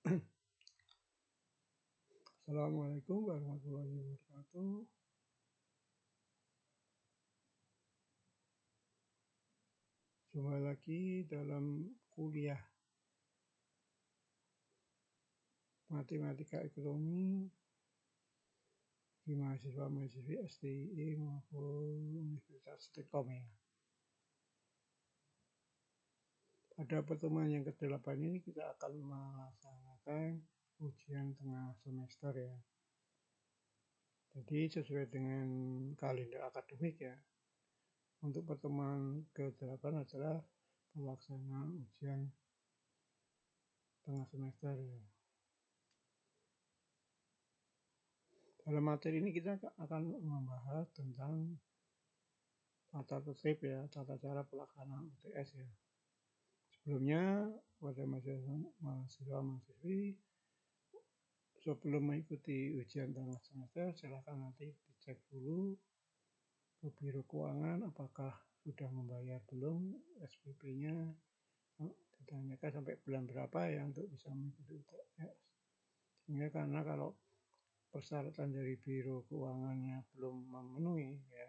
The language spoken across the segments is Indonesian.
Assalamualaikum warahmatullahi wabarakatuh. Jumpa lagi dalam kuliah Matematika Ekonomi di mahasiswa-mahasiswi STII maupun Universitas Telkom ya. Pada pertemuan yang ke-8 ini kita akan melaksanakan ujian tengah semester ya. Jadi sesuai dengan kalender akademik ya. Untuk pertemuan ke-8 adalah pelaksanaan ujian tengah semester ya. Dalam materi ini kita akan membahas tentang tata tertib ya, tata cara pelaksanaan UTS ya. Sebelumnya pada mahasiswa-mahasiswi sebelum mengikuti ujian tengah semester silahkan nanti dicek dulu ke Biro Keuangan apakah sudah membayar belum SPP-nya, ditanyakan sampai bulan berapa ya untuk bisa mengikuti UTS. Sehingga karena kalau persyaratan dari Biro Keuangannya belum memenuhi ya,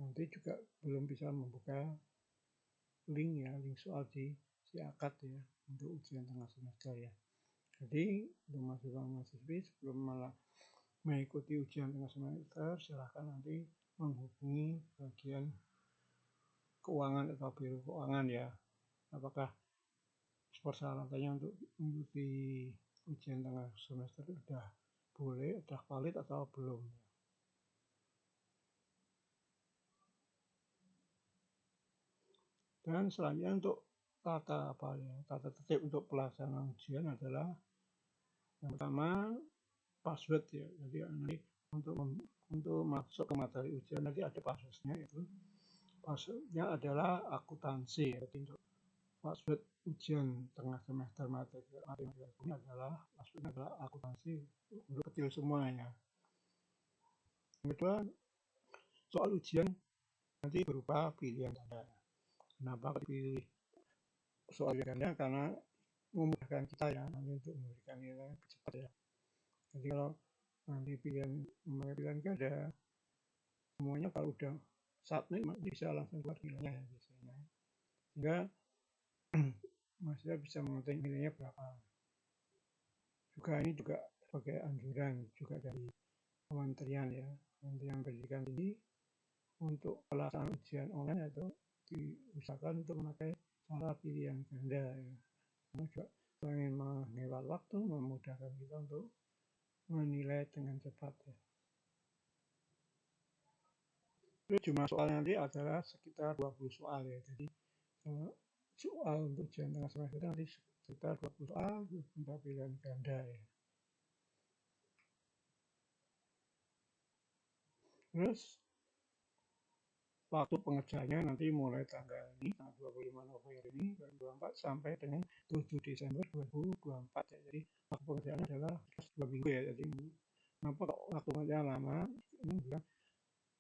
nanti juga belum bisa membuka link soal di SIAKAD ya untuk ujian tengah semester ya. Jadi untuk mahasiswa-mahasiswi sebelum mengikuti ujian tengah semester silahkan nanti menghubungi bagian keuangan atau Biro Keuangan ya, apakah persyaratannya untuk mengikuti ujian tengah semester sudah boleh, sudah valid atau belum. Dan selanjutnya untuk tata tertib untuk pelaksanaan ujian adalah yang pertama password ya. Jadi nanti untuk masuk ke materi ujian nanti ada passwordnya, itu passwordnya adalah akuntansi ya. Jadi untuk password ujian tengah semester matematika ini adalah passwordnya adalah akuntansi, huruf kecil semuanya. Yang kedua, soal ujian nanti berupa pilihan ganda. Kenapa dipilih soal ganda? Karena memudahkan kita ya nanti untuk memberikan nilai lebih cepat ya. Jadi kalau nanti pilihan ganda, semuanya kalau udah submit bisa langsung keluar nilainya ya biasanya. Sehingga mahasiswa bisa mengetahui nilainya berapa. Juga ini juga sebagai anjuran juga dari Kementerian ya, Kementerian Pendidikan Tinggi untuk pelaksanaan ujian online itu diusahakan untuk memakai cara pilihan ganda ya. Karena juga selain menghemat waktu, memudahkan kita untuk menilai dengan cepat ya. Jumlah soal nanti adalah sekitar 20 soal ya. Jadi soal untuk ujian tengah semester nanti sekitar 20 soal untuk pilihan ganda ya. Terus waktu pengerjaannya nanti mulai tanggal 25 November ini 2024 sampai dengan 7 Desember 2024 ya. Jadi waktu pengerjaannya adalah 2 minggu ya. Jadi kenapa waktu pengerjaan lama? Ini juga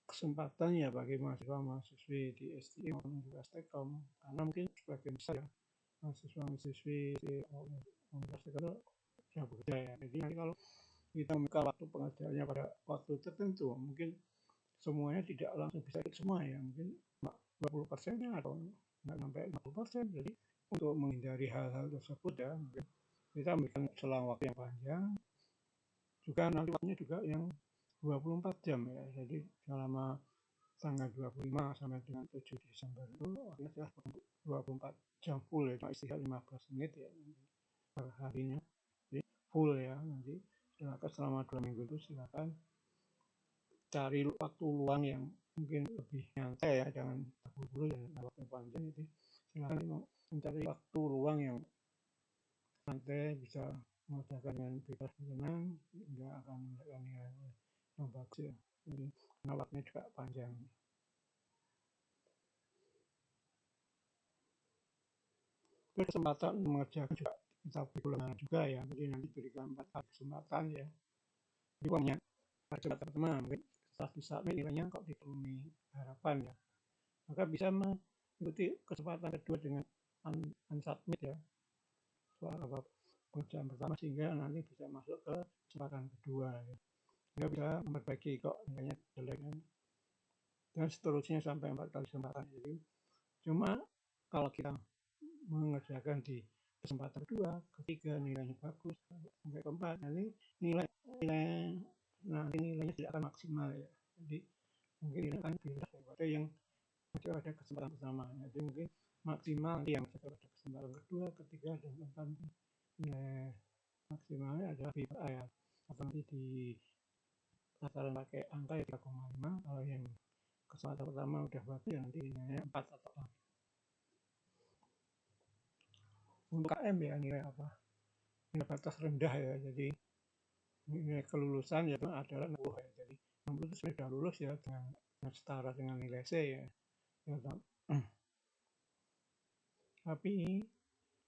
kesempatan ya bagi mahasiswa-mahasiswi di STI maupun Universitas Telkom, karena mungkin sebagian besar ya mahasiswa-mahasiswi di Universitas Telkom sudah bekerja ya. Jadi nanti kalau kita membuka waktu pengerjaannya pada waktu tertentu, mungkin semuanya tidak langsung bisa ikut semua ya, mungkin 20% atau nggak sampai 50%. Jadi untuk menghindari hal-hal tersebut ya, mungkin kita memberikan selang waktu yang panjang, juga nanti waktunya juga yang 24 jam ya. Jadi selama tanggal 25 sampai dengan 7 Desember itu waktunya sudah 24 jam full ya, cuma istirahat 15 menit ya per harinya. Jadi full ya, nanti silakan selama 2 minggu itu silakan cari waktu luang yang mungkin lebih nyantai ya, jangan terburu-buru dan waktu panjang. Itu silakan mencari waktu luang yang santai, bisa mengerjakan dengan bebas tenang, nggak akan mendapatkan nilai yang bagus ya. Jadi karena waktunya juga panjang. Terus kesempatan mengerjakan juga kita beri juga ya. Jadi nanti berikan 4 kali kesempatan ya. Jadi uangnya pada pertama mungkin setelah disubmit nilainya kok dipenuhi harapan ya, maka bisa mengikuti kesempatan kedua dengan unsubmit ya. Soal pekerjaan pertama sehingga nanti bisa masuk ke kesempatan kedua ya. Sehingga bisa memperbaiki kok nilainya jelek kan. Dan seterusnya sampai 4 kali kesempatan. Jadi cuma kalau kita mengerjakan di kesempatan kedua, ketiga nilainya bagus, sampai keempat nanti nilainya tidak akan maksimal ya. Jadi mungkin ini akan dirasa daripada yang pada kesempatan pertama. Jadi mungkin maksimal yang pada kesempatan kedua, ketiga, dan keempat nilai maksimalnya adalah BPA ya. Atau nanti di tataran pakai angka ya 3,5. Kalau yang kesempatan pertama udah bagus ya nanti nilainya 4 atau 4. Untuk KM ya nilai apa? Nilai batas rendah ya. Jadi nilai kelulusan ya adalah 60 ya. Jadi 60 itu sudah lulus ya dengan setara dengan nilai C ya. Ya, tapi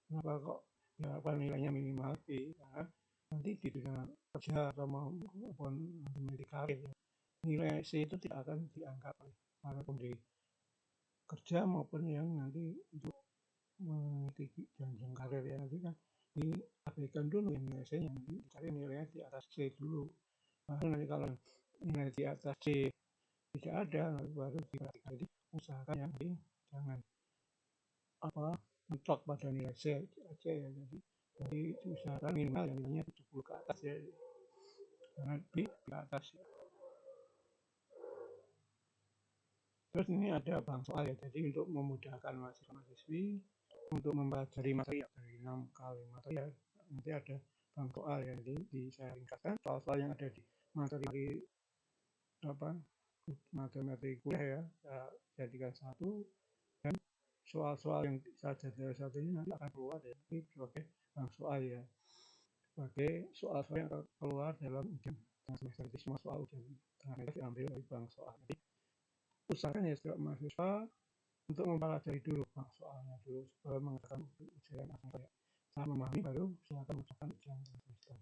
kenapa kok ya apa nilainya minimal B? Karena nanti di dunia kerja atau maupun memiliki karir ya, nilai C itu tidak akan dianggap para pemberi kerja maupun yang nanti untuk mengikuti jenjang karir ya, nanti kan diabaikan dulu yang nilai C, yang dicari nilainya di atas C dulu. Baru nanti kalau nilai di atas C tidak ada, baru diperhatikan. Jadi usahakan yang jangan mentok pada nilai C aja ya. Jadi usahakan minimal yang nilainya 70 ke atas ya, jangan B ke atas ya. Terus ini ada bank soal ya, jadi untuk memudahkan mahasiswa-mahasiswi untuk mempelajari materi dari 6 kali materi ya, nanti ada bank soal ya. Jadi saya ringkaskan soal-soal yang ada di materi kuliah ya, saya jadikan satu, dan soal-soal yang saja dari satu ini nanti akan keluar ya, ini sebagai bank soal ya, sebagai soal-soal yang akan keluar dalam ujian tengah semester. Jadi semua soal ujian tengah semester diambil dari bank soal. Jadi usahakan ya setiap mahasiswa untuk mempelajari dulu bank soalnya dulu sebelum mengerjakan ujian semester ya. Saya memahami baru silakan mengerjakan ujian tengah semester.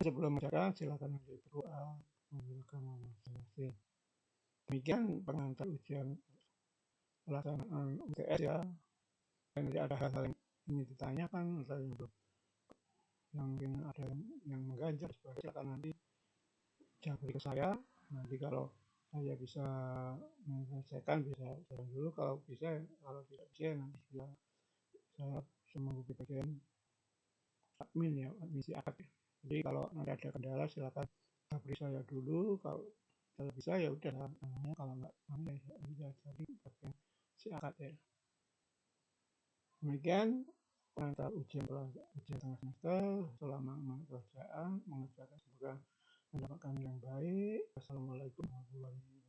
Sebelum mengerjakan silakan berdoa, menggunakan masing-masing. Demikian pengantar ujian pelaksanaan UTS ya. Dan nanti ada hal-hal yang ingin ditanyakan atau yang mungkin ada yang mengganjal, silakan nanti jawab ke saya. Nanti kalau saya bisa menyelesaikan bisa jalan dulu, kalau bisa, kalau tidak bisa nanti saya menghubungi bagian admin ya, admisi akad ya. Jadi kalau nanti ada kendala silakan beri saya dulu, kalau bisa ya udah namanya, kalau nggak bisa jadi bagian si akad ya. Demikian pengantar ujian tengah semester selama mengerjakan, semoga mendapatkan yang baik. Wassalamualaikum warahmatullahi wabarakatuh.